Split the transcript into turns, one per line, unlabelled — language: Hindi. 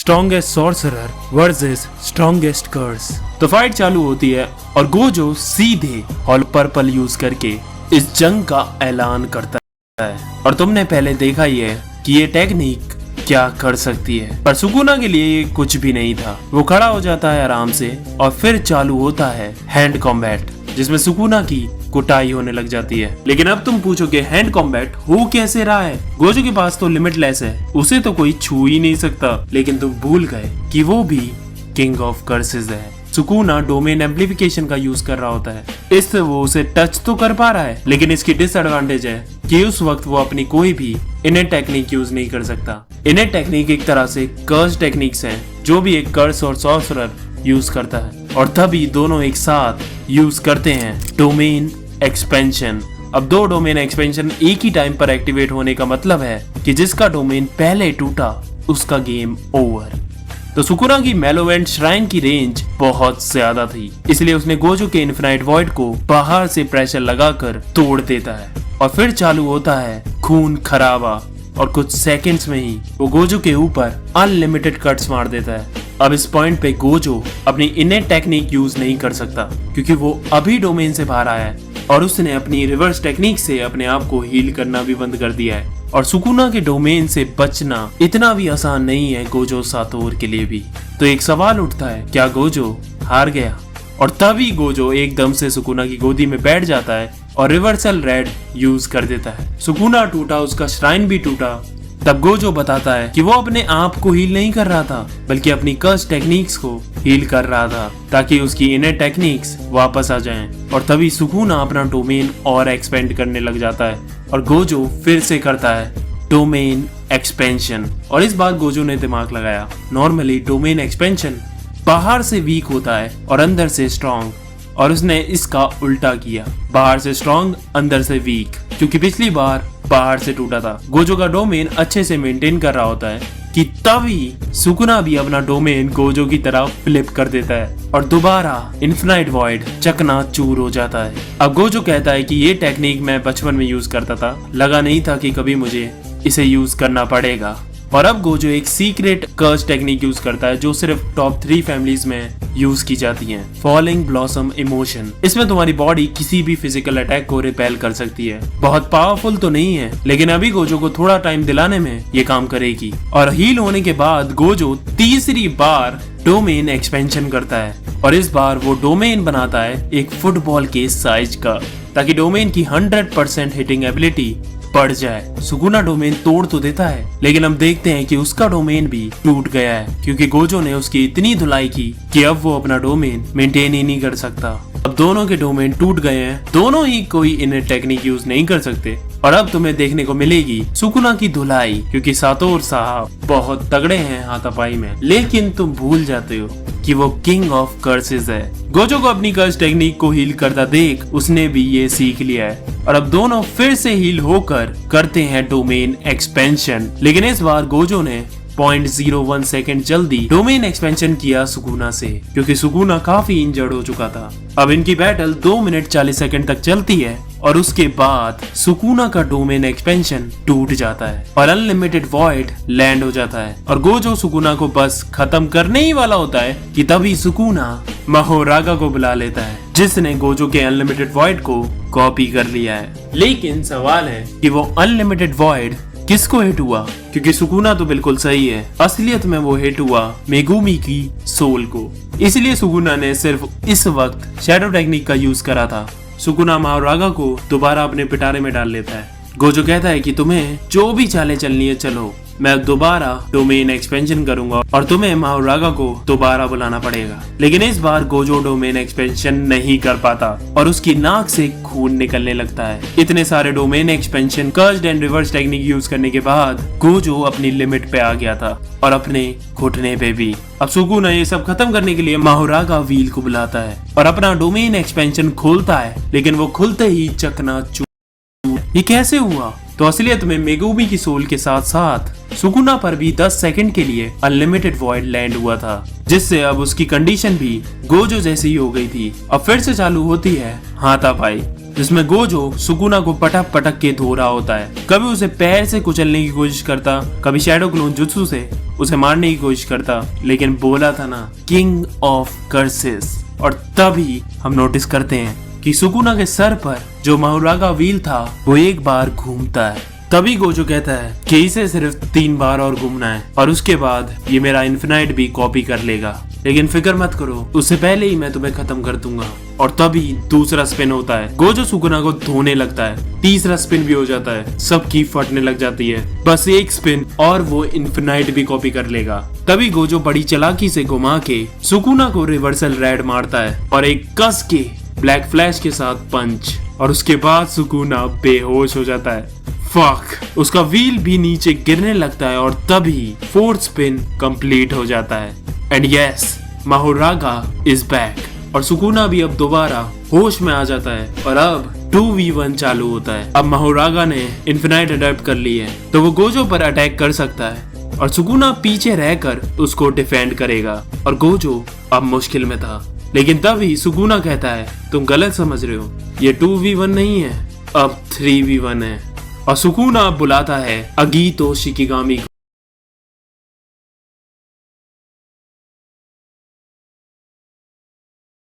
स्ट्रॉन्गेस्ट सॉर्सरर वर्सेस स्ट्रॉन्गेस्ट कर्स। तो फाइट चालू होती है और गोजो सीधे हॉल पर्पल यूज करके इस जंग का ऐलान करता है। और तुमने पहले देखा ही है कि ये टेक्निक क्या कर सकती है, पर सुकुना के लिए ये कुछ भी नहीं था। वो खड़ा हो जाता है आराम से और फिर चालू होता है हैंड कॉम्बैट, जिसमें सुकुना की कुटाई होने लग जाती है। लेकिन अब तुम पूछोगे हैंड कॉम्बैट हो कैसे रहा है? गोजो के पास तो लिमिटलेस है, उसे तो कोई छू ही नहीं सकता। लेकिन तुम भूल गए कि वो भी किंग ऑफ कर्सेस है। सुकुना डोमेन एम्प्लीफिकेशन का यूज कर रहा होता है, इससे वो उसे टच तो कर पा रहा है, लेकिन इसकी डिसएडवांटेज है कि उस वक्त वो अपनी कोई भी इनेट टेक्निक यूज नहीं कर सकता। इनेट टेक्निक एक तरह से कर्स टेक्निक्स हैं, जो भी एक कर्स और सॉर्सरर यूज करता है, और तभी दोनों एक साथ यूज करते हैं डोमेन एक्सपेंशन। अब दो डोमेन एक्सपेंशन एक ही टाइम पर एक्टिवेट होने का मतलब है कि जिसका डोमेन पहले टूटा उसका गेम ओवर। तो सुकुना की मेलोवेंट श्राइन की रेंज बहुत ज्यादा थी, इसलिए उसने गोजो के इन्फिनाइट वॉइड को बाहर से प्रेशर लगाकर तोड़ देता है और फिर चालू होता है खून खराबा, और कुछ सेकंड्स में ही वो गोजो के ऊपर अनलिमिटेड कट्स मार देता है। अब इस पॉइंट पे गोजो अपनी इनेट टेक्निक यूज नहीं कर सकता, क्योंकि वो अभी डोमेन से बाहर आया है और उसने अपनी रिवर्स टेक्निक से अपने आप को हील करना भी बंद कर दिया है। और सुकुना के डोमेन से बचना इतना भी आसान नहीं है गोजो सातोर के लिए भी। तो एक सवाल उठता है, क्या गोजो हार गया? और तभी गोजो एकदम से सुकुना की गोदी में बैठ जाता है और रिवर्सल रेड यूज कर देता है। सुकुना टूटा, उसका श्राइन भी टूटा। तब गोजो बताता है कि वो अपने आप को हील नहीं कर रहा था, बल्कि अपनी कर्स टेक्निक्स को हील कर रहा था, ताकि उसकी इनर टेक्निक्स वापस आ जाएं। और तभी सुकुना अपना डोमेन और एक्सपेंड करने लग जाता है और गोजो फिर से करता है डोमेन एक्सपेंशन। और इस बार गोजो ने दिमाग लगाया। नॉर्मली डोमेन एक्सपेंशन बाहर से वीक होता है और अंदर से स्ट्रॉन्ग, और उसने इसका उल्टा किया, बाहर से स्ट्रॉन्ग अंदर से वीक, क्योंकि पिछली बार बाहर से टूटा था। गोजो का डोमेन अच्छे से मेंटेन कर रहा होता है कि तभी सुकुना भी अपना डोमेन गोजो की तरह फ्लिप कर देता है और दोबारा इन्फिनाइट वॉइड चकनाचूर हो जाता है। अब गोजो कहता है कि ये टेक्निक मैं बचपन में यूज करता था, लगा नहीं था कि कभी मुझे इसे यूज करना पड़ेगा। और अब गोजो एक सीक्रेट कर्स टेक्निक यूज करता है, जो सिर्फ टॉप 3 फैमिलीज में यूज की जाती है, फॉलिंग ब्लॉसम इमोशन। इसमें तुम्हारी बॉडी किसी भी फिजिकल अटैक को रिपेल कर सकती है। बहुत पावरफुल तो नहीं है, लेकिन अभी गोजो को थोड़ा टाइम दिलाने में ये काम करेगी। और हील होने के बाद गोजो तीसरी बार डोमेन एक्सपेंशन करता है, और इस बार वो डोमेन बनाता है एक फुटबॉल के साइज का, ताकि डोमेन की 100% हिटिंग एबिलिटी बढ़ जाए। सुकुना डोमेन तोड़ तो देता है, लेकिन हम देखते हैं कि उसका डोमेन भी टूट गया है, क्योंकि गोजो ने उसकी इतनी धुलाई की कि अब वो अपना डोमेन मेंटेन ही नहीं कर सकता। अब दोनों के डोमेन टूट गए हैं, दोनों ही कोई इनर टेक्निक यूज नहीं कर सकते। और अब तुम्हें देखने को मिलेगी सुकुना की धुलाई, क्योंकि सातोर साहब बहुत तगड़े हैं हाथापाई में। लेकिन तुम भूल जाते हो कि वो किंग ऑफ कर्सेस है। गोजो को अपनी कर्स टेक्निक को हील करता देख उसने भी ये सीख लिया है, और अब दोनों फिर से हील होकर करते हैं डोमेन एक्सपेंशन। लेकिन इस बार गोजो ने 0.01 सेकंड जल्दी डोमेन एक्सपेंशन किया सुकुना से, क्योंकि सुकुना काफी इंजर्ड हो चुका था। अब इनकी बैटल 2 मिनट 40 सेकंड तक चलती है, और उसके बाद सुकुना का डोमेन एक्सपेंशन टूट जाता है और अनलिमिटेड वॉइड लैंड हो जाता है। और गोजो सुकुना को बस खत्म करने ही वाला होता है कि तभी सुकुना माहोरागा को बुला लेता है, जिसने गोजो के अनलिमिटेड वॉइड को कॉपी कर लिया है। लेकिन सवाल है कि वो अनलिमिटेड वॉइड किसको हिट हुआ, क्योंकि सुकुना तो बिल्कुल सही है, असलियत में वो हिट हुआ मेगुमी की सोल को। इसलिए सुकुना ने सिर्फ इस वक्त शैडो टेक्निक का यूज करा था। सुकुना माहोरागा को दोबारा अपने पिटारे में डाल लेता है। गोजो कहता है कि तुम्हें जो भी चाले चलनी है चलो, मैं दोबारा डोमेन एक्सपेंशन करूंगा और तुम्हें माहोरागा को दोबारा बुलाना पड़ेगा। लेकिन इस बार गोजो डोमेन एक्सपेंशन नहीं कर पाता और उसकी नाक से खून निकलने लगता है। इतने सारे domain expansion, cursed and reverse technique use करने के बाद गोजो अपनी लिमिट पे आ गया था, और अपने घुटने पे भी। अब सुकुना ये सब खत्म करने के लिए माहोरागा व्हील को बुलाता है और अपना डोमेन एक्सपेंशन खोलता है, लेकिन वो खुलते ही चकनाचूर। ये कैसे हुआ? तो असलियत में मेगुमी की सोल के साथ साथ सुकुना पर भी 10 सेकंड के लिए अनलिमिटेड वॉइड लैंड हुआ था, जिससे अब उसकी कंडीशन भी गोजो जैसी ही हो गई थी। अब फिर से चालू होती है हाथापाई। जिसमें गोजो सुकुना को पटक पटक के धो रहा होता है। कभी उसे पैर से कुचलने की कोशिश करता, कभी शैडो क्लोन जुत्सु से उसे मारने की कोशिश करता, लेकिन बोला था ना, किंग ऑफ कर्सेस। और तभी हम नोटिस करते हैं कि सुकुना के सर पर जो माहुरागा व्हील था वो एक बार घूमता है। तभी गोजो कहता है कि इसे सिर्फ 3 बार और घूमना है और उसके बाद ये मेरा इन्फिनाइट भी कॉपी कर लेगा, लेकिन फिक्र मत करो, उससे पहले ही मैं तुम्हें खत्म कर दूंगा। और तभी दूसरा स्पिन होता है, गोजो सुकुना को धोने लगता है, तीसरा स्पिन भी हो जाता है, सबकी फटने लग जाती है। बस एक स्पिन और वो इन्फिनाइट भी कॉपी कर लेगा। तभी गोजो बड़ी चालाकी से घुमा के सुकुना को रिवर्सल रेड मारता है और एक कस के ब्लैक फ्लैश के साथ पंच, और उसके बाद सुकुना बेहोश हो जाता है। फक, उसका व्हील भी नीचे गिरने लगता है और तभी 4th स्पिन कंप्लीट हो जाता है। एंड यस, माहुरागा इज बैक और सुकुना भी अब दोबारा होश में आ जाता है और अब 2v1 चालू होता है। अब माहुरागा ने इन्फिनाइट अडॉप्ट कर ली है तो वो गोजो पर अटैक कर सकता है और सुकुना पीछे रहकर उसको डिफेंड करेगा। और गोजो अब मुश्किल में था, लेकिन तभी सुकुना कहता है तुम गलत समझ रहे हो, ये 2v1 नहीं है, अब 3v1 है। और सुकुना बुलाता है अगीतो शिकिगामी को।